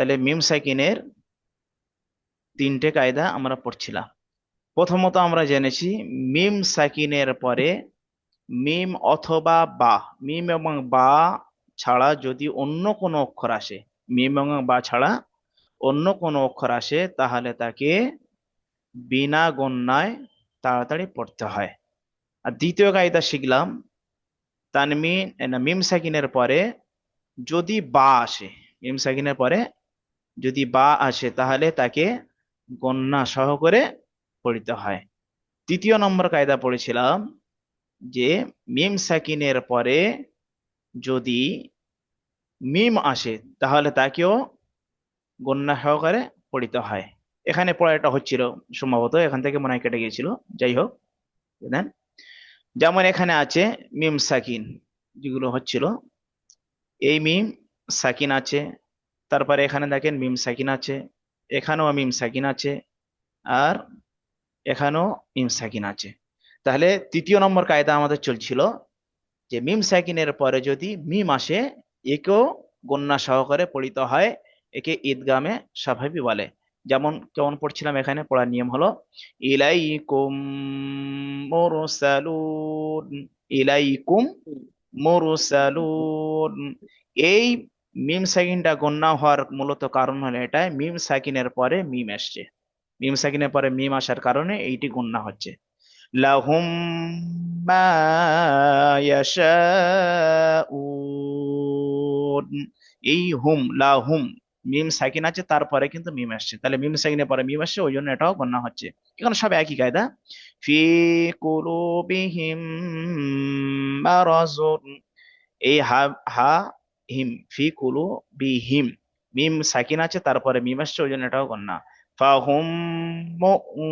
তাহলে মিম সাকিনের তিনটে কায়দা আমরা পড়ছিলাম। প্রথমত আমরা জেনেছি মিম সাকিনের পরে মিম অথবা বা, মিম এবং বা ছাড়া যদি অন্য কোনো অক্ষর আসে, মিম এবং বা ছাড়া অন্য কোনো অক্ষর আসে, তাহলে তাকে বিনা গণ্যায় তাড়াতাড়ি পড়তে হয়। আর দ্বিতীয় কায়দা শিখলাম তানমিন মিম সাকিনের পরে যদি বা আসে, মিম সাকিনের পরে যদি বা আসে তাহলে তাকে গণ্যা সহকারে পড়িতে হয়। তৃতীয় নম্বর কায়দা পড়েছিলাম যে মিম সাকিনের পরে যদি মিম আসে তাহলে তাকেও গণ্যা সহকারে পড়িতে হয়। এখানে পড়াটা হচ্ছিল সম্ভবত, এখান থেকে মনে হয় কেটে গিয়েছিল। যাই হোক, দেন যেমন এখানে আছে মিম সাকিন, যেগুলো হচ্ছিল এই মিম সাকিন আছে, তারপরে এখানে দেখেন মিম সাকিন আছে, এখানেও মিম সাকিন আছে, আর এখানেও মিম সাকিন আছে। তাহলে তৃতীয় নম্বর কায়দা আমাদের চলছিল যে মিম সাকিনের পরে যদি মিম আসে একেও গণ্যা সহকারে পড়িতে হয়, একে ঈদগামে স্বাভাবী বলে। যেমন কেমন পড়ছিলাম, এখানে পড়ার নিয়ম হলো ইলাইকুম মুরসালুন, ইলাইকুম মুরসালুন। এই মিম সাকিনটা গণ্যা হওয়ার মূলত কারণ হলো এটা, মিম সাকিনের পরে মিম আসছে, মিম সাকিনের পরে মিম আসার কারণে এইটি গণ্যা হচ্ছে। লাহুম মা ইয়াশাউন, এই হুম লাহুম, মিম সাকিন আছে তারপরে কিন্তু মিম আসছে, তাহলে মিম সাকিনের পরে মিম আসছে, ওই জন্য এটাও গণ্যা হচ্ছে। এখানে সব একই কায়দা। ফি কুলুবিহিম মারাজুন, এই হা, হা হিম, ফি কুলুবিহিম, মিম সাকিন আছে তারপরে মিম আসছে, ওই জন্য এটাও গণ্যা। ফাহুম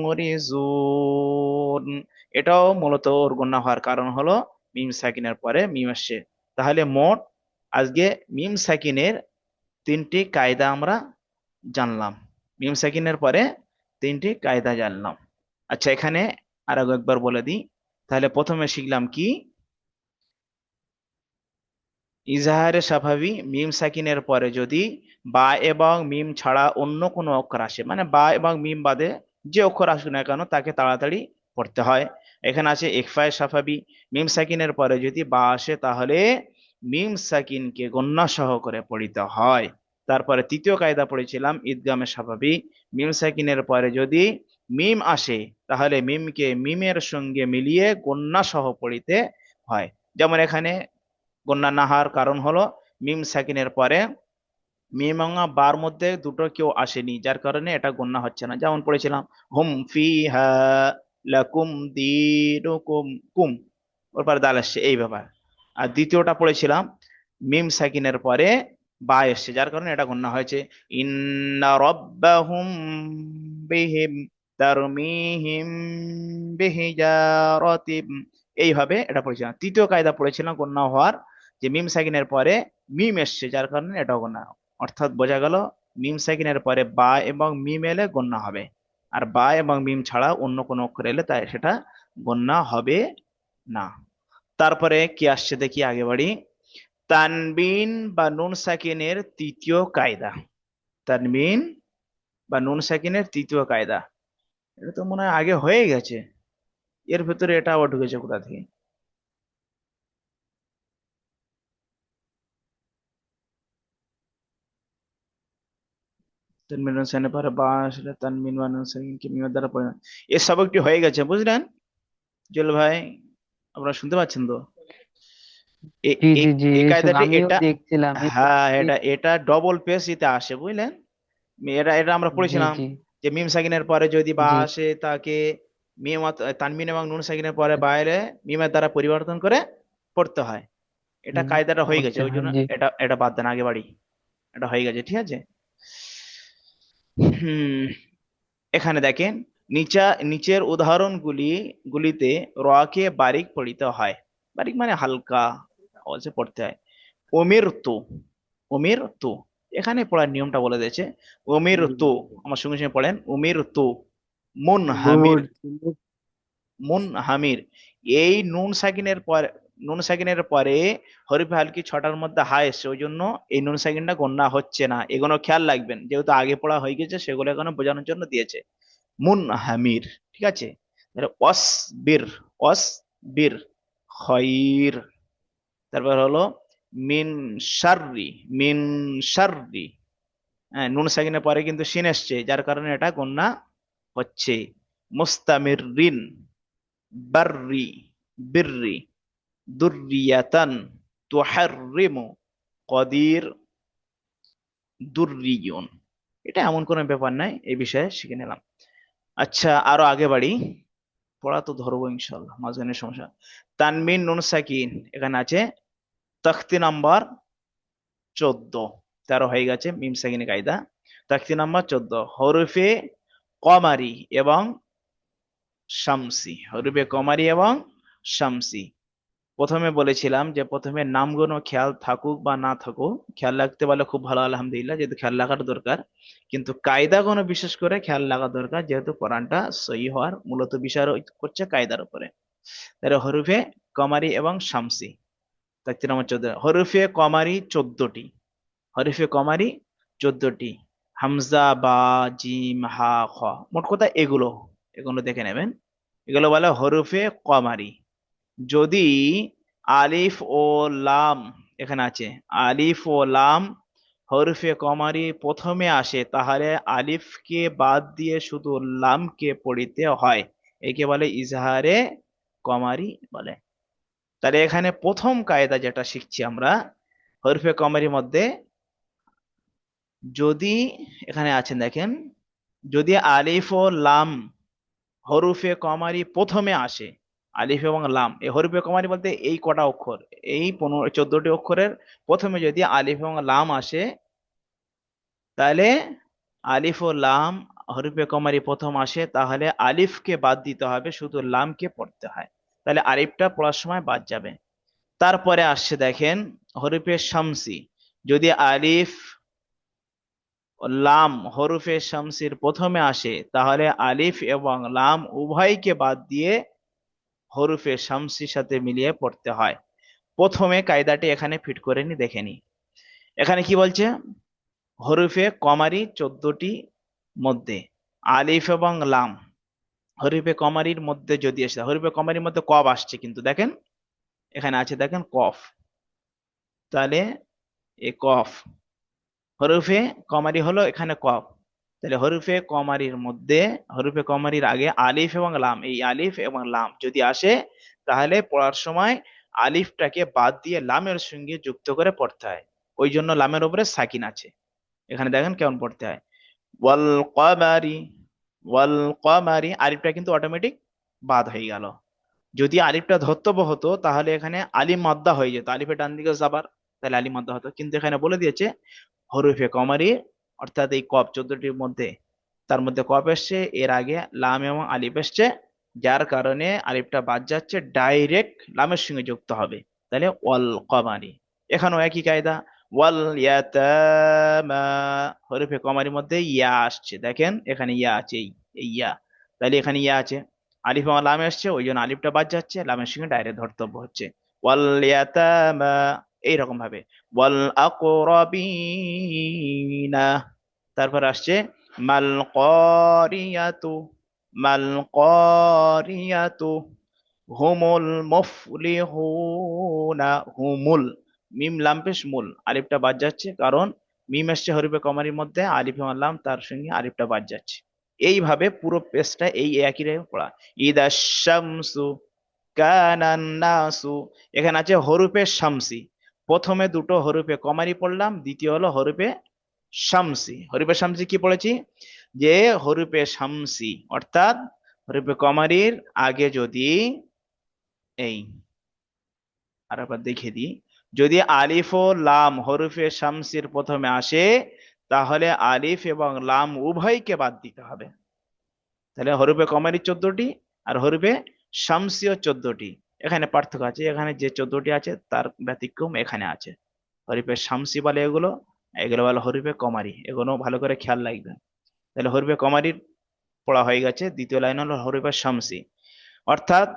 মুরিজুন, এটাও মূলত ওর গণ্যা হওয়ার কারণ হলো মিম সাকিনের পরে মিম আসছে। তাহলে মোট আজকে মিম সাকিনের তিনটি কায়দা আমরা জানলাম, মিম সাকিনের পরে তিনটি কায়দা জানলাম। আচ্ছা, এখানে আর একবার বলে দিই। তাহলে প্রথমে শিখলাম কি, ইজাহারে স্বাভাবিক মিম সাকিনের পরে যদি বা এবং মিম ছাড়া অন্য কোনো অক্ষর আসে, মানে বা এবং মিম বাদে যে অক্ষর আসুক না কেন তাকে তাড়াতাড়ি পড়তে হয়। এখানে আছে ইখফায়ে সাফাবি, মিম সাকিনের পরে যদি বা আসে তাহলে মিম সাকিনকে গণ্যা সহ করে পড়িতে হয়। তারপরে তৃতীয় কায়দা পড়েছিলাম ঈদগামে স্বাভাবিক, মিম সাকিনের পরে যদি মিম আসে তাহলে মিমকে মিমের সঙ্গে মিলিয়ে গণ্যা সহ পড়িতে হয়। যেমন এখানে গণ্যা না হওয়ার কারণ হলো মিম সাকিনের পরে মিম এবং বার মধ্যে দুটো কেউ আসেনি, যার কারণে এটা গণ্যা হচ্ছে না। যেমন পড়েছিলাম হুম ফিহা লাকুম দীনুকুম, কুম ওর পরে দাল আসছে, এই ব্যাপার। আর দ্বিতীয়টা পড়েছিলাম মিম সাকিনের পরে বা এসছে, যার কারণে এটা গণ্যা হয়েছে। ইন্না রাব্বাহুম বিহিম তারমিহিম বিহিজারাতিম, এইভাবে এটা পড়েছিলাম। তৃতীয় কায়দা পড়েছিলাম গণ্যা হওয়ার, যে মিম সাকিনের পরে মিম এসছে, যার কারণে এটাও গণ্যা। অর্থাৎ বোঝা গেল মিম সাকিনের পরে বা এবং মিম এলে গণ্যা হবে, আর বা এবং মিম ছাড়া অন্য কোনো অক্ষর এলে তাই সেটা গণ্যা হবে না। তারপরে কি আসছে দেখি, আগে বাড়ি। তানবিন বা নুন সাকিনের তৃতীয় কায়দা, তানবিন বা নুন সাকিনের তৃতীয় কায়দা, এটা তো মনে হয় আগে হয়ে গেছে, এর ভেতরে এটা আবার ঢুকেছে কোথা থেকে? তানবিন নুন সাকিনের পরে বা আসলে তানবিন বা নুন সাকিনকে মিমের দ্বারা পরিণত, এর সবকটি হয়ে গেছে, বুঝলেন জুয়েল ভাই? আপনারা শুনতে পাচ্ছেন তো? এ- জি এই জি জি, এই এইসব কায়দাটি আমিও এটা, দেখছিলাম হ্যাঁ এটা এটা ডবল পেশ এতে আসে, বুঝলেন? এটা এটা আমরা জি পড়েছিলাম জি যে মিম সাকিনের পরে যদি বা জি আসে তাকে তানমিন এবং নুন সাকিনের পরে বাইরে মিমের দ্বারা পরিবর্তন করে পড়তে হয়। এটা হুম, কায়দাটা হয়ে গেছে, পড়তে ওই হয় জন্য জি। এটা বাদ দেন, আগে বাড়ি। এটা হয়ে গেছে, ঠিক আছে। হুম, এখানে দেখেন নিচের উদাহরণগুলি গুলিতে র কে বারিক পড়িতে হয়, বারিক মানে হালকা আওয়াজে পড়তে হয়। অমির তু, অমির তু, এখানে পড়ার নিয়মটা বলে দিয়েছে। অমির তু, আমার সঙ্গে সঙ্গে পড়েন অমির তু, মুন হামির, মোর মুন হামির। এই নুন সাকিনের পর নুন সাকিনের পরে হরফে হালকি ছটার মধ্যে হা এসছে, ওই জন্য এই নুন সাকিনটা গণ্য হচ্ছে না। এগুলো খেয়াল রাখবেন, যেহেতু আগে পড়া হয়ে গেছে, সেগুলো এখানে বোঝানোর জন্য দিয়েছে। মুন হামির, ঠিক আছে। তাহলে অসবির, অসবির খয়র। তারপর হলো মিন শাররি, মিন শাররি। হ্যাঁ, নুন সাকিনের পরে কিন্তু সিন এসছে, যার কারণে এটা গণ্য হচ্ছে। মুস্তামির রিন, বাররি, বিররি, দুর্রিয়াতান, তুহাররিমু, কদির, দুর্রিয়ুন। এটা এমন কোনো ব্যাপার নাই, এই বিষয়ে শিখে নিলাম। আচ্ছা, আরো আগে বাড়ি, পড়া তো ধরবো ইনশাল্লাহ, মাঝখানে সমস্যা। তানমিন নুন সাকিন এখানে আছে তখতি নাম্বার 14, 13 হয়ে গেছে মিম সাকিনের কায়দা। তখতি নাম্বার 14, হরফে কমারি এবং শামসি, হরফে কমারি এবং শামসি। প্রথমে বলেছিলাম যে প্রথমে নামগুলো খেয়াল থাকুক বা না থাকুক, খেয়াল রাখতে পারলে খুব ভালো, আলহামদুলিল্লাহ, যেহেতু খেয়াল রাখার দরকার। কিন্তু কায়দাগুলো বিশেষ করে খেয়াল রাখা দরকার, যেহেতু কোরআনটা সহি হওয়ার মূলত বিষয় করছে কায়দার উপরে। তাহলে হরফে কমারি এবং শামসি, তাকতির নম্বর 14, হরফে কমারি 14টি, হরফে কমারি 14টি, হামজা, বা, জিম, হা, খ, মোট কথা এগুলো, এগুলো দেখে নেবেন। এগুলো বলে হরফে কমারি। যদি আলিফ ও লাম, এখানে আছে আলিফ ও লাম হরফে কমারি প্রথমে আসে, তাহলে আলিফকে বাদ দিয়ে শুধু লামকে পড়িতে হয়, একে বলে ইজহারে কমারি বলে। তাহলে এখানে প্রথম কায়দা যেটা শিখছি আমরা হরফে কমারির মধ্যে, যদি এখানে আছেন দেখেন, যদি আলিফ ও লাম হরফে কমারি প্রথমে আসে, আলিফ এবং লাম, এই হরফে কমারি বলতে এই কটা অক্ষর, এই 14টি অক্ষরের প্রথমে যদি আলিফ এবং লাম আসে, তাহলে আলিফ ও লাম হরফে কমারি প্রথম আসে, তাহলে আলিফকে বাদ দিতে হবে, শুধু লামকে পড়তে হয়, তাহলে আলিফটা পড়ার সময় বাদ যাবে। তারপরে আসছে দেখেন হরফে শামসি, যদি আলিফ ও লাম হরফে শামসির প্রথমে আসে, তাহলে আলিফ এবং লাম উভয়কে বাদ দিয়ে হরফে শামসির সাথে মিলিয়ে পড়তে হয়। প্রথমে কায়দাটি এখানে ফিট করে নি, দেখে নি। এখানে কি বলছে, হরফে কমারি 14টি মধ্যে আলিফ এবং লাম হরফে কমারির মধ্যে যদি আসে, হরফে কমারির মধ্যে কফ আসছে, কিন্তু দেখেন এখানে আছে দেখেন কফ, তাহলে এ কফ, হরফে কমারি হলো এখানে কফ, তাহলে হরফে কমারির মধ্যে, হরফে কমারির আগে আলিফ এবং লাম, এই আলিফ এবং লাম যদি আসে, তাহলে পড়ার সময় আলিফটাকে বাদ দিয়ে লামের সঙ্গে যুক্ত করে পড়তে হয়, ওই জন্য লামের উপরে সাকিন আছে। এখানে দেখেন কেমন পড়তে হয়, ওয়াল কমারি, ওয়াল কমারি, আলিফটা কিন্তু অটোমেটিক বাদ হয়ে গেল। যদি আলিফটা ধর্তব্য হতো, তাহলে এখানে আলিম মাদ্দা হয়ে যেত, আলিফের ডান দিকে যাবার, তাহলে আলিম মাদ্দা হতো, কিন্তু এখানে বলে দিয়েছে হরফে কমারি, অর্থাৎ এই কফ 14টির মধ্যে, তার মধ্যে কফ এসছে, এর আগে লাম এবং আলিফ এসছে, যার কারণে আলিফটা বাদ যাচ্ছে, ডাইরেক্ট লামের সঙ্গে যুক্ত হবে, তাহলে ওয়াল কমারি। এখানেও একই কায়দা, ওয়াল ইয়াতামা, হরফে কমারির মধ্যে ইয়া আসছে, দেখেন এখানে ইয়া আছে, এই ইয়া, তাহলে এখানে ইয়া আছে, আলিফ এবং লাম আসছে, ওই জন্য আলিফটা বাদ যাচ্ছে, লামের সঙ্গে ডাইরেক্ট ধর্তব্য হচ্ছে, ওয়াল ইয়াতামা, এইরকম ভাবে ওয়াল আকরাবিনা। তারপর আসছে মাল ক্বারিয়াতু, মাল ক্বারিয়াতু, হুমুল মুফলিহুনা, হুমুল, মিম লাম পেশ মুল, আলিফটা বাদ যাচ্ছে, কারণ মিম এসছে হরফে কমারির মধ্যে, আলিফ এবং লাম তার সঙ্গে আলিফটা বাদ যাচ্ছে। এইভাবে পুরো পেজটা এই একই রকম পড়া। ইদা শামসু কানান নাসু, এখানে আছে হরফে শামসি, প্রথমে দুটো হরফে কমারি পড়লাম, দ্বিতীয় হলো হরফে শামসি। হরফে শামসি কি পড়েছি, যে হরফে শামসি অর্থাৎ হরফে কমারির আগে যদি এই, আর একবার দেখে দিই, যদি আলিফ ও লাম হরফে শামসির প্রথমে আসে, তাহলে আলিফ এবং লাম উভয়কে বাদ দিতে হবে, তাহলে হরফে কমারি 14টি আর হরফে শামসিও 14টি। এখানে পার্থক্য আছে, এখানে যে 14টি আছে তার ব্যতিক্রম এখানে আছে, হরফে শামসি বলে এগুলো, এগুলো বলে হরফে কমারি, এগুলো ভালো করে খেয়াল রাখবেন। তাহলে হরফে কমারির পড়া হয়ে গেছে, দ্বিতীয় লাইন হলো হরফে শামসি, অর্থাৎ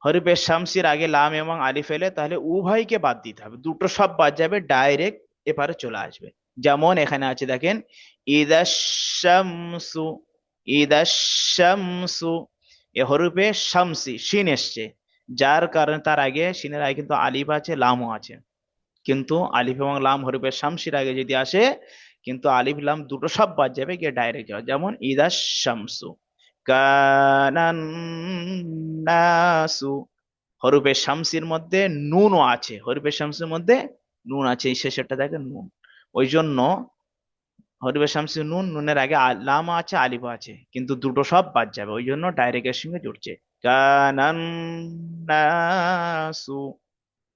হরফে শামসির আগে লাম এবং আলিফ এলে তাহলে উভয়কে বাদ দিতে হবে, দুটো সব বাদ যাবে, ডাইরেক্ট এপারে চলে আসবে। যেমন এখানে আছে দেখেন, ইদাশামসু, ইদাশামসু, এ হরফে শামসি শিন এসছে, যার কারণে তার আগে শিনের আগে কিন্তু আলিফ আছে, লামও আছে। কিন্তু আলিফ এবং লাম হরফে শামসির আগে যদি আসে, কিন্তু আলিফ লাম দুটো সব বাদ যাবে, গিয়ে ডাইরেক্ট যাওয়া। যেমন ইদাশামসু, কানান নাসু, হরফে শামসির মধ্যে নুনও আছে, হরফে শামসির মধ্যে নুন আছে, এই শেষেরটা দেখেন নুন। ওই জন্য হরফে শামসি নুন, নুনের আগে লাম আছে, আলিফ আছে, কিন্তু দুটো সব বাদ যাবে, ওই জন্য ডাইরেক্ট এর সঙ্গে জুড়ছে। কানান নাসু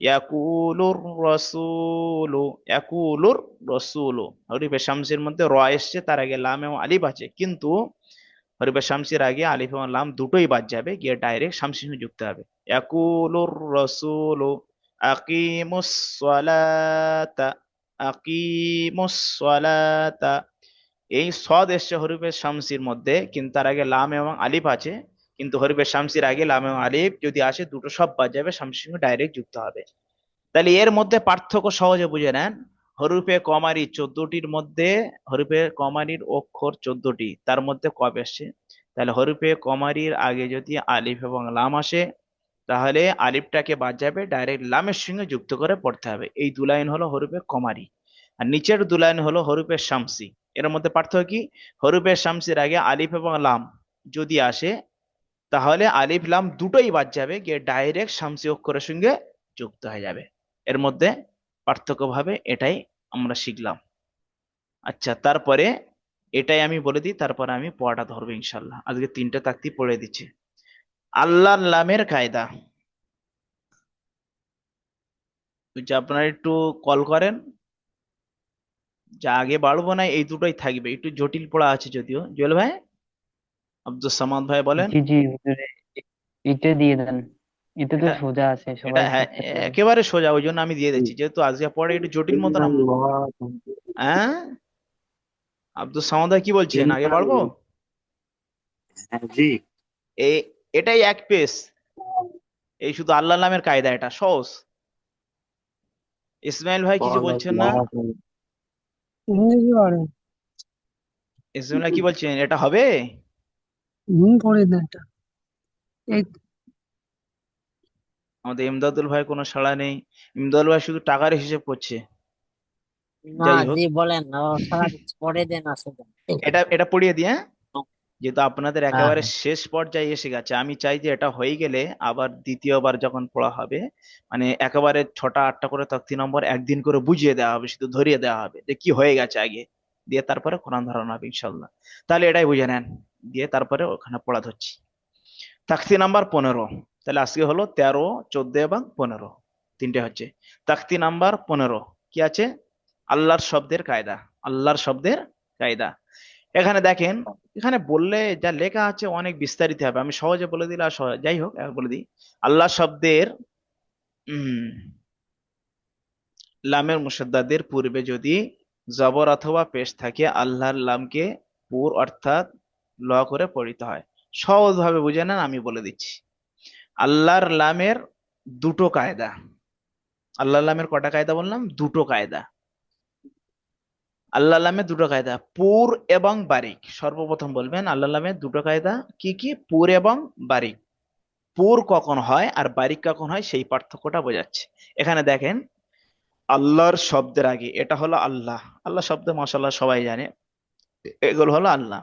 ইয়াকুলুর রাসূলু, ইয়াকুলুর রাসূলু, হরফে শামসির মধ্যে র এসছে, তার আগে লাম এবং আলিফ আছে, কিন্তু হরফে শামসির আগে আলিফ এবং লাম দুটোই বাদ যাবে, গিয়ে ডাইরেক্ট শামসির সঙ্গে যুক্ত হবে। ইয়াকুলুর রাসূলু আকিমুস সালাতা, আকিমুস সালাতা, এই সদ এসছে হরফে শামসির মধ্যে, কিন্তু তার আগে লাম এবং আলিফ আছে, কিন্তু হরফে শামসির আগে লাম এবং আলিফ যদি আসে, দুটো সব বাদ যাবে, শামসির সঙ্গে ডাইরেক্ট যুক্ত হবে। তাহলে এর মধ্যে পার্থক্য সহজে বুঝে নেন। হরফে কমারি 14টির মধ্যে, হরফে কমারির অক্ষর 14টি, তার মধ্যে কব এসছে? তাহলে হরফে কমারির আগে যদি আলিফ এবং লাম আসে, তাহলে আলিফটাকে বাদ যাবে, ডাইরেক্ট লামের সঙ্গে যুক্ত করে পড়তে হবে। এই দু লাইন হলো হরফে কমারি, আর নিচের দু লাইন হলো হরফে শামসি। এর মধ্যে পার্থক্য কি? হরফে শামসির আগে আলিফ এবং লাম যদি আসে, তাহলে আলিফ লাম দুটোই বাদ যাবে, গিয়ে ডাইরেক্ট শামসি অক্ষরের সঙ্গে যুক্ত হয়ে যাবে। এর মধ্যে পার্থক্য ভাবে এটাই আমরা শিখলাম। আচ্ছা, তারপরে এটাই আমি বলে দিই, তারপরে আমি পড়াটা ধরবো ইনশাল্লাহ। আজকে 3টে তাকতি পড়ে দিচ্ছি। আল্লাহর নামের কায়দা, যে আপনারা একটু কল করেন, যা আগে বাড়বো না, এই দুটোই থাকবে, একটু জটিল পড়া আছে যদিও। জুয়েল ভাই, আব্দুল সামাদ ভাই বলেন। জি জি হুজুরে, এটা দিয়ে দেন। এতে তো এটা সোজা আছে, এটা সবাই হ্যাঁ, করতে পারবে। একেবারে সোজা, ওই জন্য আমি দিয়ে দিচ্ছি, যেহেতু আজকে পড়ে একটু জটিল মতন হ্যাঁ, আব্দুল সামাদ ভাই কি বলছেন, আগে বাড়বো? জি। এই, এটাই এক পেজ, এই শুধু আল্লাহ নামের কায়দা, এটা সহজ। ইসমাইল ভাই কিছু বলছেন না? ইংরেজি পারে। ইসমাইল ভাই কি বলছেন, এটা হবে? পড়ে না এটা। এই আমাদের ইমদাদুল ভাই কোনো সাড়া নেই। ইমদাদুল ভাই শুধু টাকার হিসেব করছে। না যাই হোক, জি বলেন, ও সারা পরে দেন আসলে। এটা এটা পড়িয়ে দিয়ে, যেহেতু আপনাদের হ্যাঁ একেবারে হ্যাঁ। শেষ পর্যায়ে এসে গেছে, আমি চাই যে এটা হয়ে গেলে আবার দ্বিতীয়বার যখন পড়া হবে, মানে একেবারে 6টা 8টা করে তক্তি নম্বর একদিন করে বুঝিয়ে দেওয়া হবে, শুধু ধরিয়ে দেওয়া হবে যে কি হয়ে গেছে আগে, দিয়ে তারপরে কোরআন ধরানো হবে ইনশাল্লাহ। তাহলে এটাই বুঝে নেন, দিয়ে তারপরে ওখানে পড়া ধরছি। তাকতি নাম্বার 15, তাহলে আজকে হলো 13, 14 এবং 15, 3টে হচ্ছে। তাকতি নাম্বার 15 কি আছে? আল্লাহর শব্দের কায়দা, আল্লাহর শব্দের কায়দা। এখানে দেখেন, এখানে বললে যা লেখা আছে অনেক বিস্তারিত হবে, আমি সহজে বলে দিলে আর যাই হোক একবার বলে দিই। আল্লাহ শব্দের উম লামের মুসাদ্দাদের পূর্বে যদি জবর অথবা পেশ থাকে, আল্লাহর লামকে পুর অর্থাৎ ল করে পড়িতে হয়। সহজ ভাবে বুঝে নেন, আমি বলে দিচ্ছি। আল্লাহর লামের দুটো কায়দা। আল্লাহর লামের কটা কায়দা বললাম? দুটো কায়দা। আল্লাহ নামে দুটো কায়দা, পুর এবং বারিক। সর্বপ্রথম বলবেন আল্লাহ নামে দুটো কায়দা কি কি? পুর এবং বারিক। পুর কখন হয় আর বারিক কখন হয়, সেই পার্থক্যটা বোঝাচ্ছে। এখানে দেখেন, আল্লাহর শব্দের আগে, এটা হলো আল্লাহ, আল্লাহ শব্দ মাশাআল্লাহ সবাই জানে, এগুলো হলো আল্লাহ।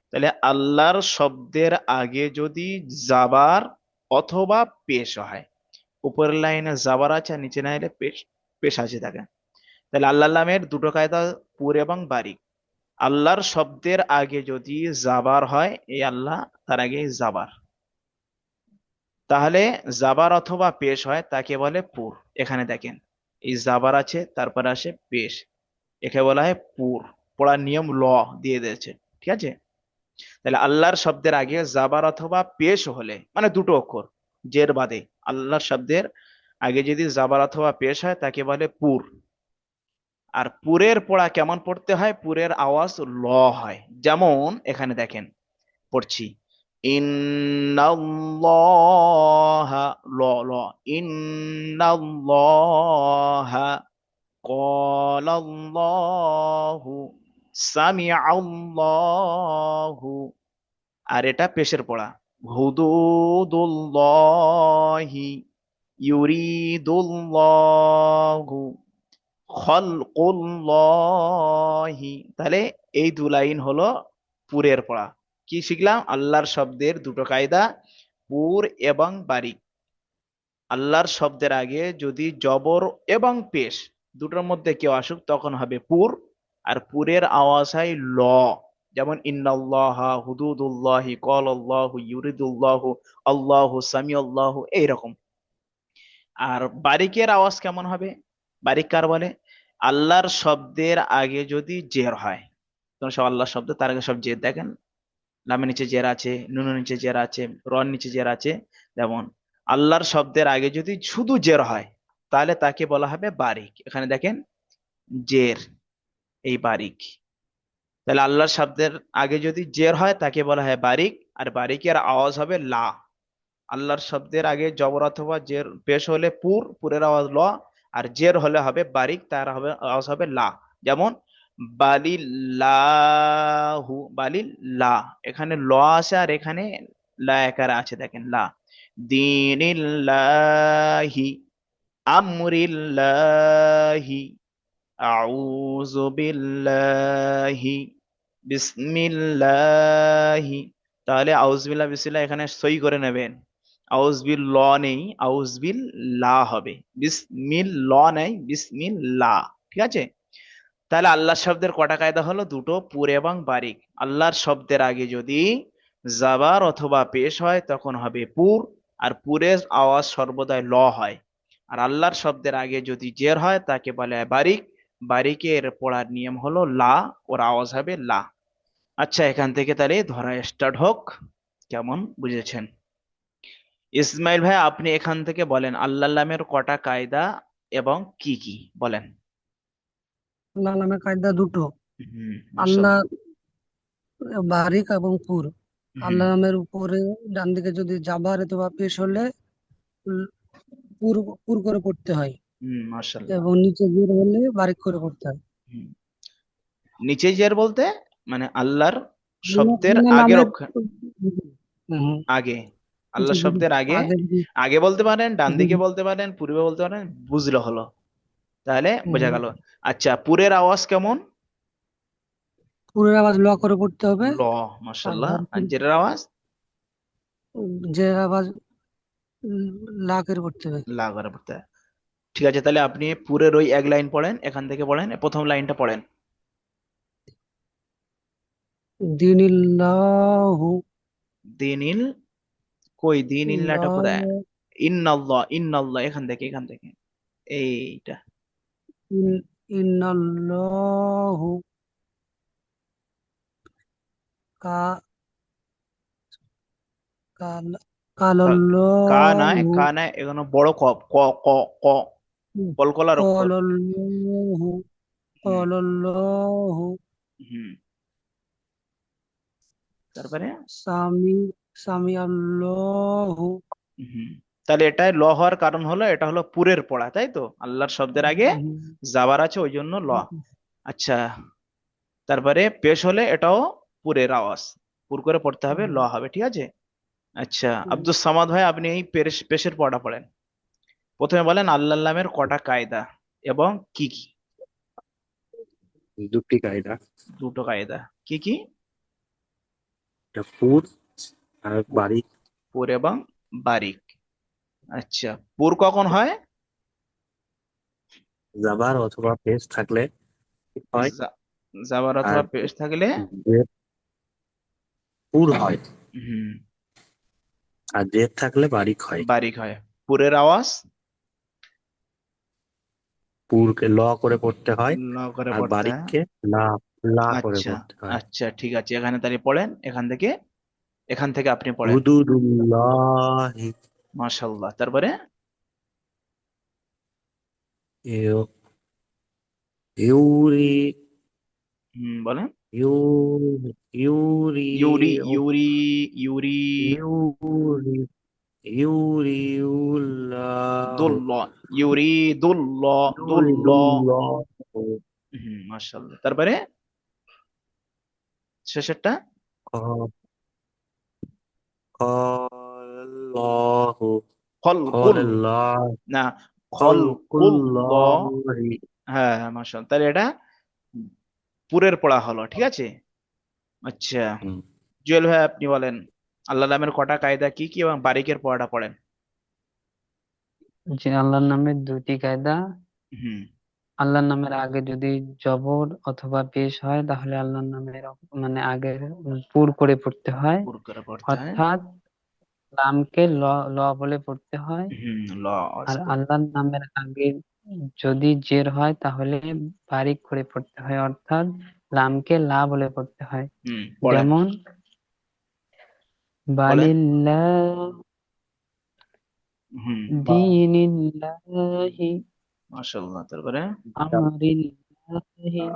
তাহলে আল্লাহর শব্দের আগে যদি জাবার অথবা পেশ হয়, উপরের লাইনে জাবার আছে আর নিচে লাইনে পেশ, পেশ আছে দেখেন। তাহলে আল্লাহ নামের দুটো কায়দা, পুর এবং বারিক। আল্লাহর শব্দের আগে যদি জাবার হয়, এই আল্লাহ, তার আগে জাবার, তাহলে জাবার অথবা পেশ হয়, তাকে বলে পুর। এখানে দেখেন, এই জাবার আছে, তারপরে আসে পেশ, একে বলা হয় পুর। পড়ার নিয়ম ল দিয়ে দিয়েছে, ঠিক আছে? তাহলে আল্লাহর শব্দের আগে জাবার অথবা পেশ হলে, মানে দুটো অক্ষর জের বাদে, আল্লাহর শব্দের আগে যদি জাবার অথবা পেশ হয়, তাকে বলে পুর। আর পুরের পড়া কেমন পড়তে হয়? পুরের আওয়াজ ল হয়। যেমন এখানে দেখেন, পড়ছি, ইন্নাল্লাহা ল ল ইন্নাল্লাহা ক্বালাল্লাহু সামিআল্লাহু। আর এটা পেশের পড়া। হুদুদুল্লাহি ইউরিদুল্লাহু খলকুল্লাহি। তাহলে এই দু লাইন হলো পুরের পড়া। কি শিখলাম? আল্লাহর শব্দের দুটো কায়দা, পুর এবং বারিক। আল্লাহর শব্দের আগে যদি জবর এবং পেশ দুটোর মধ্যে কেউ আসুক তখন হবে পুর, আর পুরের আওয়াজ হয় ল। যেমন ইন্নাল্লাহা হুদুদুল্লাহি ক্বালাল্লাহু ইউরিদুল্লাহু আল্লাহু সামিআল্লাহু, এইরকম। আর বারিকের আওয়াজ কেমন হবে? বারিক কার বলে? আল্লাহর শব্দের আগে যদি জের হয়, তখন সব আল্লাহর শব্দ, তার আগে সব জের। দেখেন লামের নিচে জের আছে, নুনের নিচে জের আছে, রর নিচে জের আছে। যেমন আল্লাহর শব্দের আগে যদি শুধু জের হয় তাহলে তাকে বলা হবে বারিক। এখানে দেখেন জের, এই বারিক। তাহলে আল্লাহর শব্দের আগে যদি জের হয় তাকে বলা হয় বারিক, আর বারিকের আওয়াজ হবে লা। আল্লাহর শব্দের আগে জবর অথবা জের পেশ হলে পুর, পুরের আওয়াজ ল। আর জের হলে হবে বারিক, তার হবে আওয়াজ হবে লা। যেমন বালিল্লাহু, বালিল্লাহ, এখানে ল আছে আর এখানে লা একারে আছে, দেখেন লা। দিনিল্লাহি, আমরিল্লাহি, আউযু বিল্লাহি, বিসমিল্লাহি। তাহলে আউযবিল্লাহ বিসমিল্লাহ এখানে সই করে নেবেন। আউযবিল ল নেই, আউযবিল লা হবে। বিসমিল ল নেই, বিসমিল্লাহ। ঠিক আছে? তাহলে আল্লাহ শব্দের কটা কায়দা হলো? দুটো, পুর এবং বারিক। আল্লাহর শব্দের আগে যদি জাবার অথবা পেশ হয় তখন হবে পুর, আর পুরের আওয়াজ সর্বদাই ল হয়। আর আল্লাহর শব্দের আগে যদি জের হয় তাকে বলে হয় বারিক। বারিকের পড়ার নিয়ম হলো লা, ওর আওয়াজ হবে লা। আচ্ছা, এখান থেকে তাহলে ধরা স্টার্ট হোক। কেমন বুঝেছেন? ইসমাইল ভাই, আপনি এখান থেকে বলেন আল্লাহ নামের কটা কায়দা এবং কি কি বলেন। আল্লাহ নামের কায়দা দুটো। হুম, আল্লাহ মাশাআল্লাহ। বারিক এবং পুর। হুম আল্লাহ নামের উপরে ডান দিকে যদি জাবার অথবা পেশ হলে উল, পুর পুর করে পড়তে হয়, হুম, মাশাআল্লাহ। এবং নিচে জের হলে বারিক করে পড়তে হয়। হুম। নিচে জের বলতে মানে আল্লাহর শব্দের আল্লাহ আগের নামের অক্ষর, হুম, আগে, নিচে আল্লাহ যদি শব্দের আগে। আগে যদি আগে বলতে পারেন, ডান দিকে যদি- বলতে পারেন, পূর্বে বলতে পারেন, বুঝলে হলো। তাহলে বোঝা হুম, গেল। আচ্ছা, পুরের আওয়াজ কেমন? পুরের আওয়াজ ল করে পড়তে হবে। ল, আর মাশাআল্লাহ। আর বারিকের জেরের আওয়াজ জের আওয়াজ লা করে পড়তে হবে। লা করে পড়তে হয়। ঠিক আছে, তাহলে আপনি পুরের ওই এক লাইন পড়েন, এখান থেকে পড়েন, প্রথম লাইনটা পড়েন। দিনিল্লাহু দিনিল, কই দিনিল্লাহটা কোথায়? ইল্লাহ ইন্নাল্লাহ, ইন্নাল্লাহ, এখান থেকে, এখান থেকে, এইটা। ইন্নাল্লাহু কা কাল কা- কা নাই, কালাল্লাহু কা নাই, এখানে বড় ক, ক, ক, ক, কলকলার অক্ষর। কালাল্লাহু হুম কালাল্লাহু হুম। তারপরে সামি সামি আল্লাহু। হুম। তাহলে এটাই ল হওয়ার কারণ হলো এটা হলো পুরের পড়া, তাই তো? আল্লাহর শব্দের আগে জাবার আছে ওই জন্য ল। আচ্ছা, তারপরে পেশ হলে এটাও পুরের আওয়াজ, পুর করে পড়তে হবে, ল হবে। ঠিক আছে? আচ্ছা, আব্দুস সামাদ ভাই, আপনি এই পেশের পড়া পড়েন। প্রথমে বলেন আল্লাহ নামের কটা কায়দা এবং কি কি। দুটি কায়দা, দুটো কায়দা, কি কি? একটা পুর আর পু- বারিক। পুর এবং বারিক। আচ্ছা, পুর কখন হয়? জাবার অথবা পেশ থাকলে হয়, জা- জাবার আর অথবা পেশ থাকলে জের পুর হয়, হুম, আর জের থাকলে বারিক হয়। বারিক হয়। পুরের আওয়াজ পুরকে ল করে পড়তে হয়, ল করে আর পড়তে হয়। বারিককে লা লা করে আচ্ছা, পড়তে হয়। আচ্ছা, ঠিক আছে, এখানে তাহলে পড়েন, এখান থেকে, এখান থেকে আপনি পড়েন। হুদুদুল্লাহি মাশাআল্লাহ। তারপরে ইউ ইউরি বলেন। ইউ ইউরি ইউরি ইউরি ইউরি ইউরি ইউরিউল্লাহ দুল্ল ইউরি দুল্ল দুল্ল ইউরিদুল্লাহ মাশাআল্লাহ। তারপরে শেষেরটা ক্বালাল্লাহু খলকুল ক্বালাল্লাহ না খলকুল্লাহ। খালকুল্লাহি হ্যাঁ মাশাআল্লাহ, তাহলে এটা পুরের পড়া হলো, ঠিক আছে। আচ্ছা হুম। জুয়েল ভাই আপনি বলেন আল্লাহ নামের কটা কায়দা কি কি এবং বারিকের পড়াটা পড়েন। যে আল্লাহর নামের দুটি কায়দা। হুম আল্লাহর নামের আগে যদি জবর অথবা পেশ হয় তাহলে আল্লাহর নামের মানে আগে পুর করে পড়তে হয়, পুর করে পড়তে হয়। অর্থাৎ লামকে ল ল বলে পড়তে হয়। ল আর অজগর। আল্লাহর নামের আগে যদি জের হয় তাহলে বারিক করে পড়তে হয়, অর্থাৎ লামকে লা বলে পড়তে হয়। পড়েন যেমন বলেন। বালিল্লাহ হুম দীনিল্লাহি মাশাআল্লাহ। তারপরে আমরিল্লাহি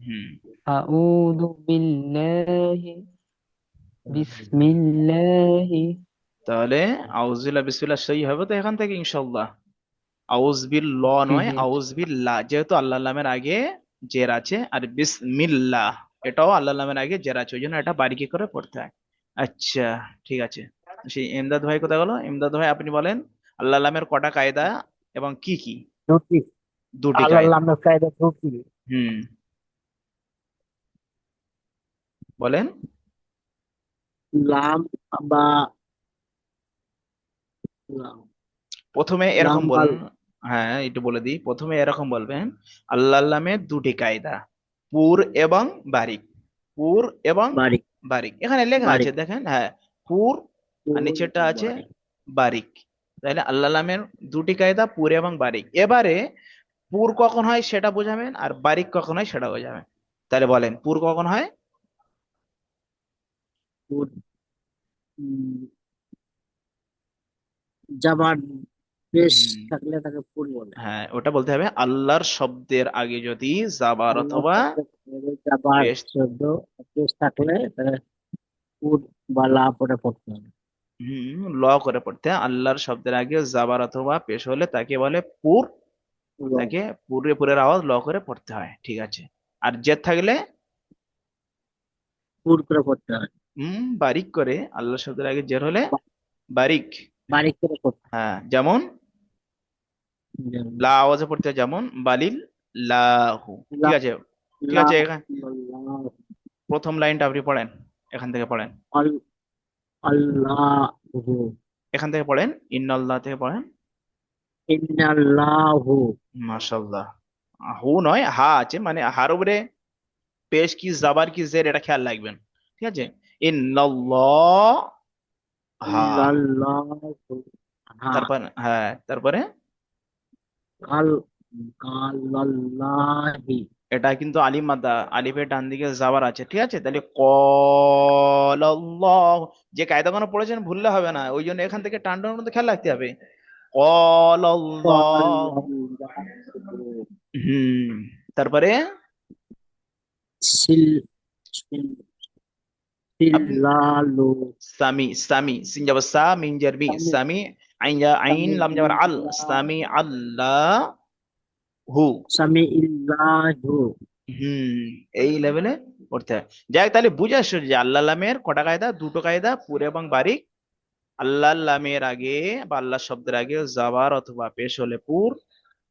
হুম আউযু বিল্লাহি বিসমিল্লাহি। তাহলে আউযুবিল্লাহ বিসমিল্লাহ সহি হবে তো এখান থেকে ইনশাআল্লাহ। আউজ বিল ল জি নয়, জি আউজ বিল লা, যেহেতু আল্লাহ নামের আগে জের আছে, আর বিসমিল্লাহ এটাও আল্লাহ নামের আগে জের আছে, ওই জন্য এটা বারিকি করে পড়তে হয়। আচ্ছা ঠিক আছে। সেই এমদাদ ভাই কোথায় গেল? এমদাদ ভাই আপনি বলেন আল্লাহ নামের কটা কায়দা এবং কি কি? দুটি। দুটি আল্লাহর কায়দা। নামের কায়দা দুটি। হুম বলেন। লাম বা লাম প্রথমে লাম এরকম বা বলুন, হ্যাঁ একটু বলে দিই, প্রথমে এরকম বলবেন আল্লাহ নামের দুটি কায়দা, পুর এবং বারিক। পুর এবং বারিক। বারিক এখানে লেখা আছে বারিক দেখেন, হ্যাঁ পুর আর পুর নিচেরটা আছে বারিক। বারিক। তাহলে আল্লাহ নামের দুটি কায়দা পুর এবং বারিক। এবারে পুর কখন হয় সেটা বোঝাবেন আর বারিক কখন হয় সেটা বোঝাবেন। তাহলে বলেন পুর কখন হয়? পুর উম, জাবার পেশ হুম, থাকলে তাকে পুর বলে। হ্যাঁ ওটা বলতে হবে আল্লাহর শব্দের আগে যদি জাবার আল্লাহ অথবা শব্দের পরে জাবার পেশ শব্দ পেশ থাকলে তাকে পুর বা লা পরে পড়তে হবে। ল করে পড়তে হয়। আল্লাহর শব্দের আগে জাবার অথবা পেশ হলে তাকে বলে পুর, ল তাকে পুরে পুরের আওয়াজ ল করে পড়তে হয়, ঠিক আছে। আর জেদ থাকলে পুর করে পড়তে হয়। বারিক করে, আল্লাহর শব্দের আগে জের হলে বা- বারিক। বারিক করে পড়তে হ্যাঁ যেমন হয়। যেমন লা আওয়াজে পড়তে হয়, যেমন বালিল লাহু, ঠিক লা আছে। ঠিক লা আছে এখানে ইল্লাল্লাহ, প্রথম লাইনটা আপনি পড়েন, এখান থেকে পড়েন, আল- আল্লাহু এখান থেকে পড়েন, ইন্নাল্লাহ থেকে পড়েন। ইন্নাল্লাহু। মাশাআল্লাহ। হু নয় হা আছে, মানে হার উপরে পেশ কি জাবার কি জের এটা খেয়াল রাখবেন, ঠিক আছে। ইন্নাল্লাহ হা। ইল্লাল্লাহু হ্যাঁ। তারপর হ্যাঁ তারপরে কাল কালাল্লাহি। এটা কিন্তু আলিফ মাদ্দা, আলিফের ডান দিকে যাবার আছে, ঠিক আছে। তাহলে কলাল্লাহ, যে কায়দা কোনো পড়েছেন ভুললে হবে না, ওই জন্য এখান থেকে টান টান মধ্যে খেয়াল রাখতে হবে। কলাল্লাহ। কালাল্লাহু তারপরে সিল সিল আপনি সিল্লালু সামি, সামি সিন যাবার সা মিন যার বি, সামি সামি আইন আইন সামি লাম যাবার আল, ইল্লাহু সামি আল্লাহ হু। সামি ইল্লাহু। হুম এই লেভেলে পড়তে হয়। যাই হোক, তাহলে বুঝে আসছো যে আল্লাহ লামের কটা কায়দা? দুটো কায়দা, পুর এবং বারিক। আল্লাহ লামের আগে বা আল্লাহ শব্দের আগে জাবার অথবা পেশ হলে পুর,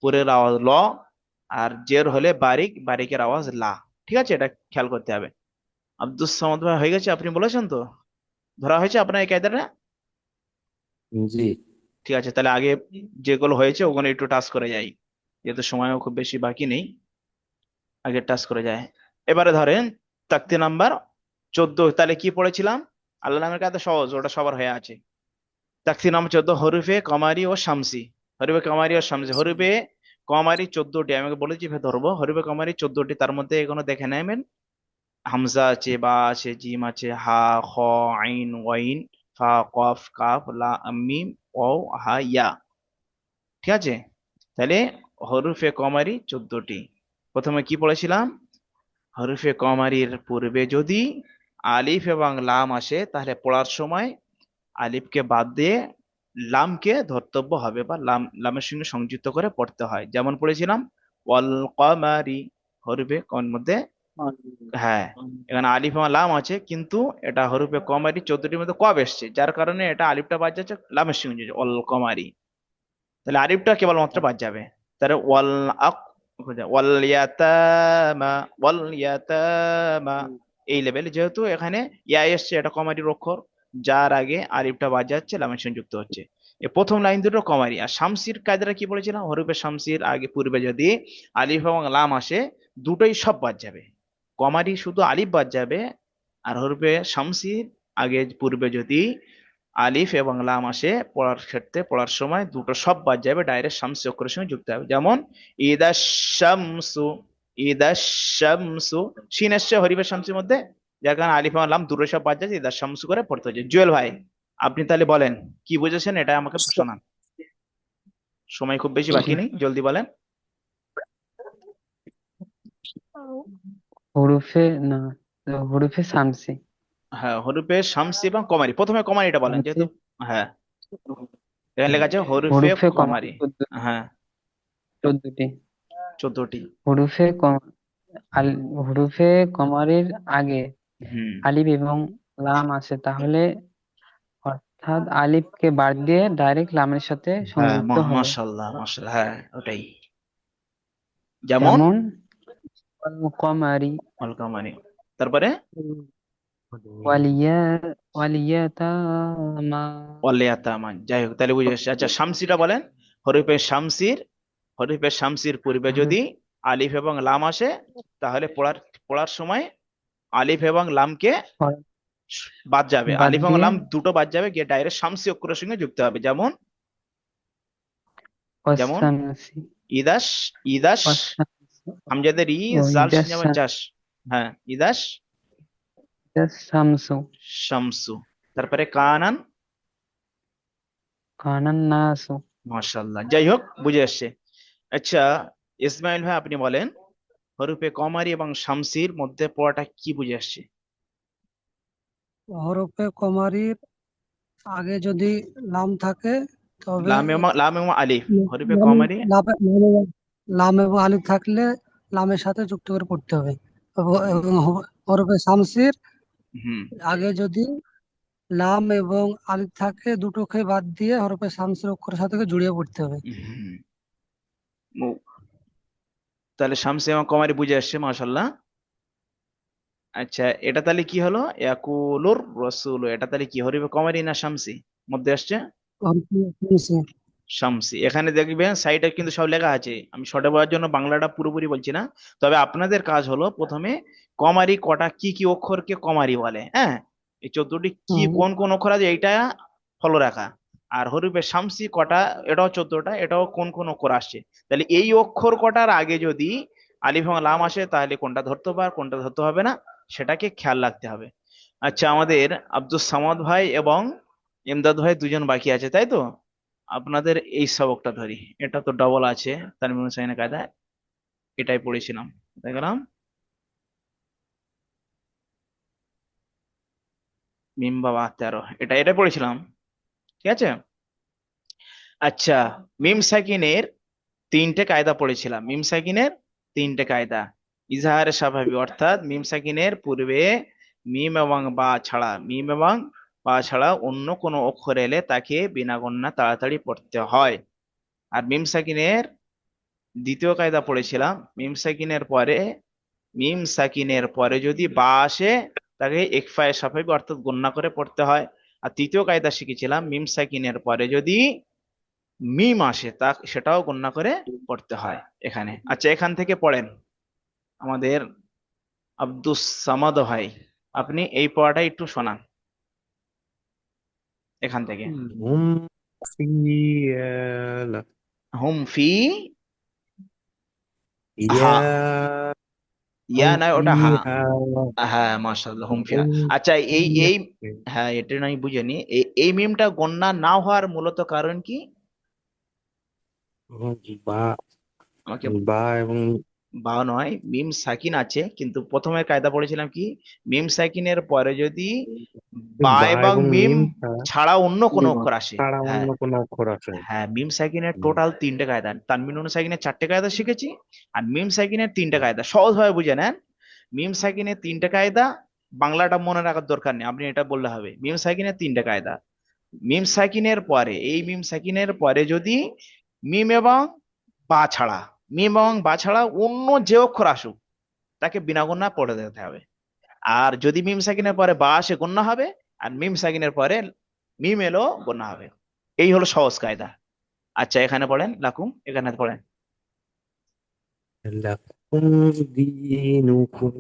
পুরের আওয়াজ ল, আর জের হলে বারিক, বারিকের আওয়াজ লা, ঠিক আছে। এটা খেয়াল করতে হবে। আব্দুস সামাদ ভাই হয়ে গেছে? আপনি বলেছেন তো, ধরা হয়েছে আপনার এই কায়দাটা? জি। ঠিক আছে, তাহলে আগে যেগুলো হয়েছে ওগুলো একটু টাচ করে যাই, যেহেতু সময়ও খুব বেশি বাকি নেই, আগে টাচ করে যায়। এবারে ধরেন তাকতি নাম্বার 14, তাহলে কি পড়েছিলাম? আল্লাহ নামের কায়দা সহজ, ওটা সবার হয়ে আছে। তাকতি নাম্বার 14 হরফে কমারি ও শামসি। হরফে কমারি ও শামসি, হরফে কমারি 14টি, আমাকে বলেছি ভে ধরবো হরফে কমারি 14টি, তার মধ্যে এগুলো দেখে নেবেন। হামজা আছে, বা আছে, জিম আছে, হা, খ, আইন, ওয়াইন, ফা, কফ, কাফ, লাম, মিম, ওয়াও, হা, ইয়া, ঠিক আছে। তাহলে হরফে কমারি 14টি। প্রথমে কি পড়েছিলাম? হরফে কমারির পূর্বে যদি আলিফ এবং লাম আসে, তাহলে পড়ার সময় আলিফকে বাদ দিয়ে লামকে ধর্তব্য হবে, বা লামের সঙ্গে সংযুক্ত করে পড়তে হয়। যেমন পড়েছিলাম ওয়াল কমারি, হরফে কোন মধ্যে, হ্যাঁ, এখানে আলিফ এবং লাম আছে, কিন্তু এটা হরফে কমারি 14টির মধ্যে কব এসছে, যার কারণে এটা আলিফটা বাদ যাচ্ছে, লামের সঙ্গে যাচ্ছে ওয়াল কমারি, তাহলে আলিফটা কেবলমাত্র বাদ যাবে। তাহলে ওয়াল আক, ওয়াল ইয়াতামা, ওয়াল ইয়াতামা, এই লেভেল। যেহেতু এখানে ইয়া এসছে, এটা কমারির অক্ষর, যার আগে আলিফটা বাদ যাচ্ছে, লামের সঙ্গে যুক্ত হচ্ছে। এই প্রথম লাইন দুটো কমারি। আর শামসির কায়দাটা কি বলেছিলাম, হরফে শামসির আগে পূর্বে যদি আলিফ এবং লাম আসে, দুটোই সব বাদ যাবে। কমারি শুধু আলিফ বাদ যাবে, আর হরফে শামসির আগে পূর্বে যদি আলিফ এবং লাম আসে, পড়ার ক্ষেত্রে পড়ার সময় দুটো সব বাদ যাবে, ডাইরেক্ট শামসি অক্ষরের সঙ্গে যুক্ত হবে। যেমন ইদা শামসু, ইদা শামসু, শিন এসছে হরিফের শামসির মধ্যে, যার কারণে আলিফ এবং লাম দুটো সব বাদ যাচ্ছে, ইদা শামসু করে পড়তে হচ্ছে। জুয়েল ভাই, আপনি তাহলে বলেন কি বুঝেছেন, এটা আমাকে শোনান, সময় খুব বেশি বাকি নেই, জলদি বলেন। হরফে না, হরফে শামসি, হ্যাঁ, হরফে শামসি এবং কমারি, প্রথমে কমারিটা বলেন হচ্ছে যেহেতু, হ্যাঁ, এখানে লেখা আছে হরফে হরফে কমার কমারি। হ্যাঁ, 14টি। 14টি। হরফে হরফে কমারের আগে হুম। আলিফ এবং লাম আসে, তাহলে অর্থাৎ আলিফকে বাদ দিয়ে ডাইরেক্ট লামের সাথে হ্যাঁ, সংযুক্ত হবে। মাশাআল্লাহ মাশাআল্লাহ, হ্যাঁ ওটাই। যেমন যেমন ওয়াল কমারি, অল কমারি, তারপরে ওয়ালিয়া, ওয়ালিয়াতামা, ওয়ালিয়াতামা, যাই হোক তাহলে বুঝে এসেছে। আচ্ছা, শামসিটা বলেন। হরফে শামসির, হরফে শামসির পূর্বে যদি আলিফ এবং লাম আসে, তাহলে পড়ার পড়ার সময় আলিফ এবং লামকে বাদ যাবে, বাদ আলিফ এবং দিয়ে লাম দুটো বাদ যাবে, গিয়ে ডাইরেক্ট শামসি অক্ষরের সঙ্গে যুক্ত হবে। যেমন যেমন ওয়াসামসি, ইদাস, ইদাস, ওয়াসামসি, হামজাদের ই, জাল শিন যেমন জাস, হ্যাঁ, ইদাস শামসু, শামসু। তারপরে কানান, কানান নাসু। মাশাআল্লাহ, যাই হোক বুঝে আসছে। আচ্ছা, ইসমাইল ভাই আপনি বলেন, হরফে কমারি এবং শামসির মধ্যে পড়াটা কি বুঝে আসছে? হরফে কমারির আগে যদি লাম থাকে তবে লাম এবং আলিফ, হরফে কমারি। লাম এবং আলিফ থাকলে লামের সাথে যুক্ত করে পড়তে হবে। এবং হরফে শামসির হুম। আগে যদি লাম এবং আলিফ থাকে, দুটোকে বাদ দিয়ে হরফে শামসির অক্ষরের সাথে জুড়িয়ে পড়তে হবে। হুম। তাহলে শামসি এবং কমারি বুঝে আসছে, মাশাআল্লাহ। আচ্ছা, এটা তাহলে কি হলো, ইয়াকুলুর রাসূল, এটা তাহলে কি, হরফে কমারি না শামসি মধ্যে আসছে? হরফে শামসি। শামসি। এখানে দেখবেন সাইডে কিন্তু সব লেখা আছে, আমি শর্টে বলার জন্য বাংলাটা পুরোপুরি বলছি না। তবে আপনাদের কাজ হলো প্রথমে কমারি কটা, কি কি অক্ষরকে কমারি বলে, হ্যাঁ, এই 14টি কি কোন কোন অক্ষর আছে এইটা ফলো রাখা। আর হরফে শামসি কটা, এটাও 14টা, এটাও কোন কোন অক্ষর আসছে। তাহলে এই অক্ষর কটার আগে যদি আলিফ এবং লাম আসে, তাহলে কোনটা ধরতে হবে আর কোনটা ধরতে হবে না, সেটাকে খেয়াল রাখতে হবে। আচ্ছা, আমাদের আব্দুস সামাদ ভাই এবং ইমদাদ ভাই দুজন বাকি আছে, তাই তো? আপনাদের এই সবকটা ধরি, এটা তো ডবল আছে, তানবির হুসাইনের কায়দা, এটাই পড়েছিলাম, দেখলাম মিম বাবা 13, এটাই পড়েছিলাম, ঠিক আছে। আচ্ছা, মিম সাকিনের 3টে কায়দা পড়েছিলাম, মিম সাকিনের 3টে কায়দা। ইজাহারে স্বাভাবিক, অর্থাৎ মিম সাকিনের পূর্বে মিম এবং বা ছাড়া, মিম এবং বা ছাড়া অন্য কোনো অক্ষর এলে তাকে বিনা গণ্যা তাড়াতাড়ি পড়তে হয়। আর মিম সাকিনের দ্বিতীয় কায়দা পড়েছিলাম, মিম সাকিনের পরে যদি বা আসে, তাকে ইকফায়ে সাফাবি অর্থাৎ গণ্যা করে পড়তে হয়। আর তৃতীয় কায়দা শিখেছিলাম, মিম সাকিনের পরে যদি মিম আসে, তা সেটাও গণ্যা করে পড়তে হয় এখানে। আচ্ছা, এখান থেকে পড়েন আমাদের আব্দুস সামাদ ভাই, আপনি এই পড়াটা একটু শোনান এখান থেকে। হুম ফিয়ালা, হুম ফি, ইয়া হা, ইয়া হুম নয়, ওটা হা। ফিহা, হ্যাঁ, মাশাআল্লাহ, হুম ফিহা। হুম আচ্ছা, এই এই ফিহা। হ্যাঁ, এটা আমি বুঝিনি, এই মিমটা গণ্যা না হওয়ার মূলত কারণ কি, বা আমাকে বা এবং বা নয়, মিম সাকিন আছে, কিন্তু প্রথমে কায়দা পড়েছিলাম কি, মিম সাকিনের পরে যদি বা বা এবং এবং মিম মিম ছাড়া ছাড়া অন্য কোনো অক্ষর আসে। ছাড়া অন্য হ্যাঁ, কোনো অক্ষর আছে। হ্যাঁ, মিম সাকিনের হুম, টোটাল তিনটে কায়দা, তানবিন নুন সাকিনের চারটে কায়দা শিখেছি, আর মিম সাকিনের তিনটে কায়দা। সহজভাবে বুঝে নেন, মিম সাকিনের তিনটে কায়দা, বাংলাটা মনে রাখার দরকার নেই, আপনি এটা বললে হবে। মিম সাকিনের তিনটে কায়দা, মিম সাকিনের পরে, এই মিম সাকিনের পরে যদি মিম এবং বা ছাড়া, মিম এবং বা ছাড়া অন্য যে অক্ষর আসুক, তাকে বিনা গুণা পড়ে যেতে হবে। আর যদি মিম সাকিনের পরে বা আসে গণ্য হবে, আর মিম সাকিনের পরে মিম এলো গণ্য হবে। এই হলো সহজ কায়দা। আচ্ছা, এখানে পড়েন লাকুম, এখানে পড়েন। লাকুম দীনুকুম।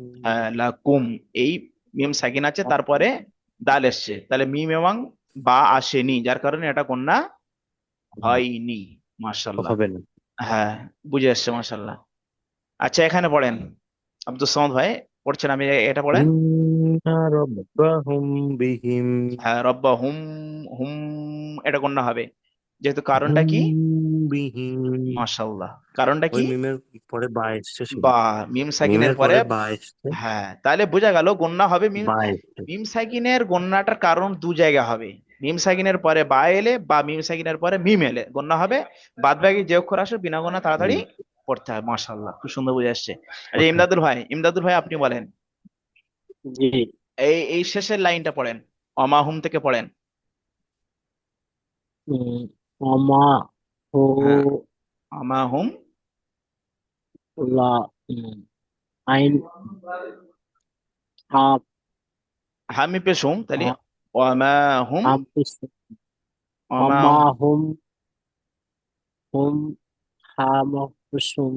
লাকুম, এই মিম সাকিন আছে, তারপরে দাল এসছে, তাহলে মিম এবং বা আসেনি, যার কারণে এটা গণ্য হয়নি। মাশাল্লাহ। হবে না। হ্যাঁ, বুঝে আসছে, মাশাল্লাহ। আচ্ছা, এখানে পড়েন, আব্দুল সামাদ ভাই পড়ছেন, আমি এটা পড়েন। ইন্না রাব্বাহুম বিহিম। হ্যাঁ, রব্বা হুম, হুম, এটা গণ্য হবে, যেহেতু কারণটা হুম কি? বিহিম। মাশাল্লাহ, কারণটা ওই কি? মিমের পরে বা এসছে শুধু। বা, মিম সাকিনের মিমের পরে। পরে বা এসছে। হ্যাঁ, তাহলে বোঝা গেল গন্যা হবে মিম। বা এসছে। মিম সাকিনের গন্যাটার কারণ দু জায়গা হবে, মিম সাকিনের পরে বা এলে বা মিম সাকিনের পরে মিম এলে গন্যা হবে। বাদ বাকি যে অক্ষর আসে বিনা গন্যা তাড়াতাড়ি হুম, পড়তে হয়। মাশাআল্লাহ, খুব সুন্দর বুঝে আসছে। আচ্ছা, কথা। ইমদাদুল ভাই, ইমদাদুল ভাই আপনি বলেন, জি। এই শেষের লাইনটা পড়েন, অমাহুম থেকে পড়েন। উম, অমা হো হ্যাঁ, অমাহুম, লা আইন হাফ হামি পেশুম, তাহলে হাফ অমাহুম, হাফ অমাহুম, অমা হুম হুম হাম হুসুম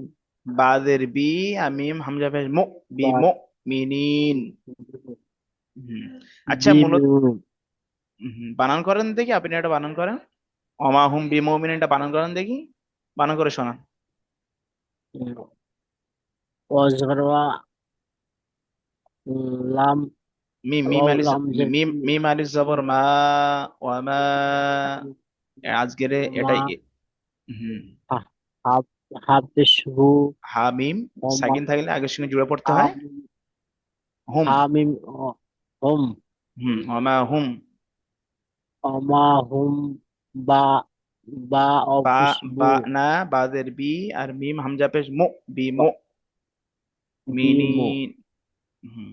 বাদের বি, আমিম হামজা পেশ মু, বি বা মু মিনিন। হুম। আচ্ছা, মূলত বিমু বানান করেন দেখি, আপনি এটা বানান করেন, অমাহুম বিমুমিনটা বানান করেন দেখি, বানান করে শোনান। অজরওয়া লাম মিম, মিম ওয়াও আলিফ, লাম মিম, জের মিম আলিফ জবর মা, ওয়ামা, আজকের মা এটাই। হুম। হাফ হাফিসহু হা মিম অমা সাকিন থাকলে আগের সঙ্গে জুড়ে পড়তে হয়। হাম হুম। হামিম হুম হুম, ওয়ামা হুম, অমা হুম বা বা বা, অফিসবু বা না, বাদের বি, আর মিম হামজা পেশ মু, বি মু বিমু মিনিন। হুম।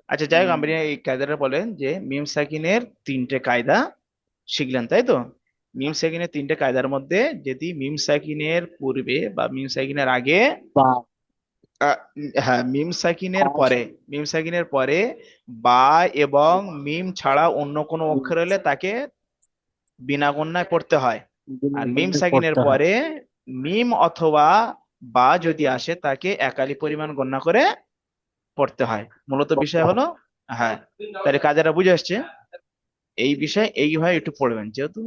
আচ্ছা, যাই হোক, আপনি এই কায়দাটা বলেন যে মিম সাকিনের তিনটে কায়দা শিখলেন, তাই তো? মিম সাকিনের তিনটে কায়দার মধ্যে যদি মিম সাকিনের পূর্বে বা মিম সাকিনের আগে, বা হ্যাঁ, মিম সাকিনের পরে, মিম সাকিনের পরে বা এবং মিম ছাড়া অন্য কোনো অক্ষর হলে তাকে বিনা গণ্যায় পড়তে হয়। আর মিম সাকিনের পড়তে হয়। পরে মিম অথবা বা যদি আসে, তাকে একালি পরিমাণ গণ্য করে পড়তে হয়। মূলত পড়তে বিষয় হয়। হলো, হ্যাঁ, তাহলে কাজেরা বুঝে আসছে। এই বিষয় এইভাবে একটু পড়বেন, যেহেতু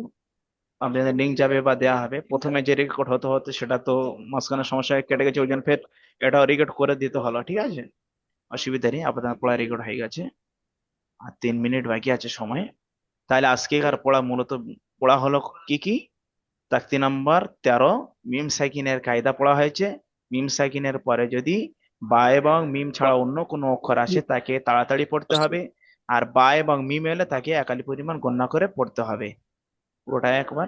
আপনাদের লিঙ্ক যাবে বা দেওয়া হবে, প্রথমে যে রেকর্ড হতে হতো সেটা তো মাঝখানে সমস্যা কেটে গেছে, ওই জন্য ফের এটাও রেকর্ড করে দিতে হলো, ঠিক আছে? অসুবিধা নেই, আপনার পড়া রেকর্ড হয়ে গেছে, আর 3 মিনিট বাকি আছে সময়। তাহলে আজকেকার পড়া মূলত পড়া হলো কি কি, তাকতি নাম্বার 13, মিম সাকিনের কায়দা পড়া হয়েছে। মিম সাকিনের পরে যদি বা এবং মিম ছাড়া অন্য কোনো অক্ষর আসে, তাকে তাড়াতাড়ি পড়তে হবে। আর বা এবং মিম এলে তাকে একালি পরিমাণ গণ্য করে পড়তে হবে। পুরোটা একবার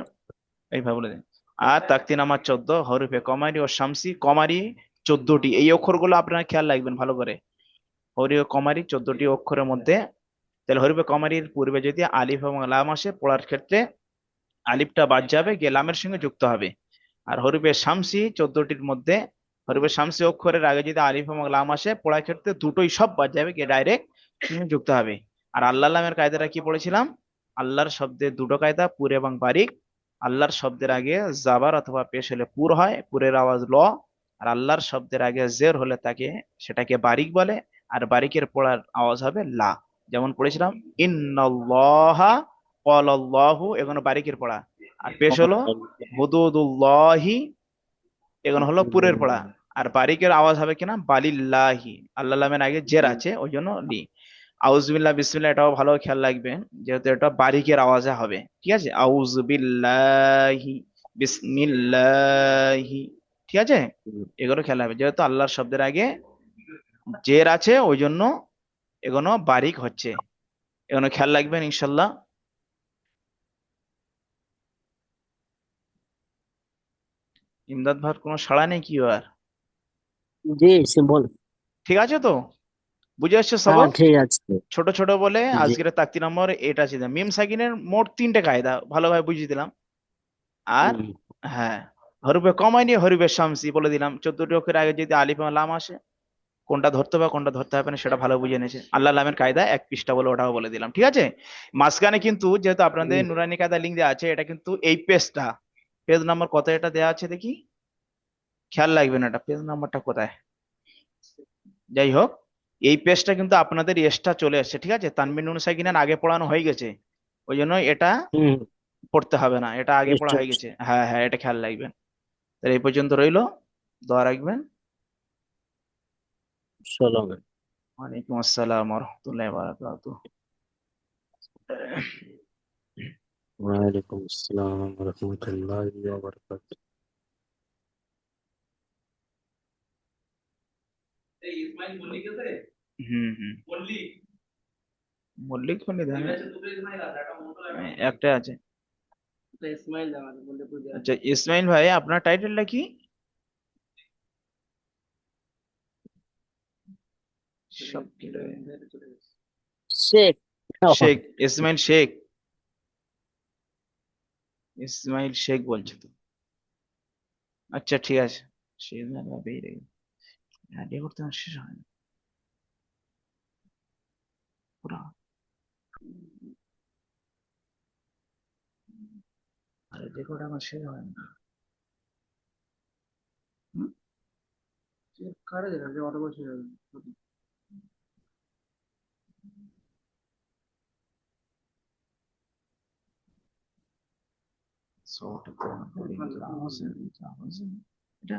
এইভাবে বলে দিন। আর তাকতি নাম্বার 14, হরফে কমারি ও শামসি, কমারি 14টি, এই অক্ষরগুলো আপনারা খেয়াল রাখবেন ভালো করে। হরিফে কমারি 14টি অক্ষরের মধ্যে, তাহলে হরফে কমারির পূর্বে যদি আলিফ এবং লাম আসে, পড়ার ক্ষেত্রে আলিফটা বাদ যাবে, গিয়ে লামের সঙ্গে যুক্ত হবে। আর হরফে শামসি 14টির মধ্যে, হরফে শামসি অক্ষরের আগে যদি আলিফ এবং লাম আসে, পড়ার ক্ষেত্রে দুটোই সব বাদ যাবে, গিয়ে ডাইরেক্ট যুক্ত হবে। আর আল্লাহ লামের কায়দাটা কি পড়েছিলাম? আল্লাহর শব্দের দুটো কায়দা, পুর এবং বারিক। আল্লাহর শব্দের আগে জাবার অথবা পেশ হলে পুর হয়, পুরের আওয়াজ ল। আর আল্লাহর শব্দের আগে জের হলে সেটাকে বারিক বলে, আর বারিকের পড়ার আওয়াজ হবে লা। যেমন পড়েছিলাম, ইন্নাল্লাহা ক্বালাল্লাহু, এগুলো বারিকের পড়া। আর পেশ হলো হুদুদুল্লাহি, এগুলো হলো পুরের পড়া। আর বারিকের আওয়াজ হবে কিনা, বালিল্লাহি, আল্লাহ লামের আগে জের আছে, ওই জন্য লি। আউজুবিল্লাহ বিসমিল্লাহ, এটাও ভালো খেয়াল রাখবেন, যেহেতু এটা বারিকের আওয়াজে হবে, ঠিক আছে? আউজুবিল্লাহি বিসমিল্লাহি, ঠিক আছে, হুম। এগুলো খেয়াল হবে, যেহেতু আল্লাহর শব্দের আগে জের আছে ওই জন্য এগুলো বারিক হচ্ছে, এগুলো খেয়াল রাখবেন ইনশাল্লাহ। ইমদাদ ভার কোনো সাড়া নেই কি আর? জি বল। ঠিক আছে তো, বুঝে আসছে হ্যাঁ সবক? ঠিক আছে। ছোট ছোট বলে জি। আজকের তাকতি নম্বর এটা ছিল, মিম সাকিনের মোট তিনটে কায়দা ভালোভাবে বুঝিয়ে দিলাম। আর হুম, হ্যাঁ, হরুফে কমাই নিয়ে হরুফে শামসি বলে দিলাম, 14টি অক্ষরের আগে যদি আলিফ এবং লাম আসে কোনটা ধরতে হবে কোনটা ধরতে হবে না সেটা ভালো বুঝে নিয়েছে। আল্লাহ লামের কায়দা এক পৃষ্ঠা বলে ওটাও বলে দিলাম, ঠিক আছে। মাঝখানে কিন্তু যেহেতু আপনাদের হুম। নুরানি কায়দা লিঙ্ক দেওয়া আছে, এটা কিন্তু এই পেজটা, পেজ নাম্বার কত এটা দেওয়া আছে দেখি, খেয়াল রাখবেন এটা পেজ নাম্বারটা কোথায়। যাই হোক, এই পেজটা কিন্তু আপনাদের এক্সট্রা চলে আসছে, ঠিক আছে, তানবির নুন সাকিনের আগে পড়ানো হয়ে গেছে, ওই জন্য এটা হুম। পড়তে হবে না, এটা আগে পড়া নিশ্চয়। হয়ে গেছে। হ্যাঁ হ্যাঁ, এটা খেয়াল রাখবেন। তাহলে এই পর্যন্ত রইলো, দোয়া রাখবেন। সালাম। ওয়ালাইকুম আসসালাম ওয়া রাহমাতুল্লাহি ওয়া বারাকাতুহু। ওয়ালাইকুম আসসালাম রহমতুল্লাহি ওয়া বারাকাতুহু। হুম হুম, মল্লিক ফোনে দেন, একটা আছে। আচ্ছা ইসমাইল ভাই, আপনার টাইটেলটা কি? সব শেখ। শেখ, ইসমাইল শেখ, ইসমাইল শেখ বলছে তো। আচ্ছা ঠিক আছে, শেখ না বেরিয়ে গেল, আইডিয়া করতে আমার শেষ হয় না পুরা। আরে রেকর্ড আমার শেষ হয় না। হুম? কারে দেখা যে অটো বসে যাবে। So, এটা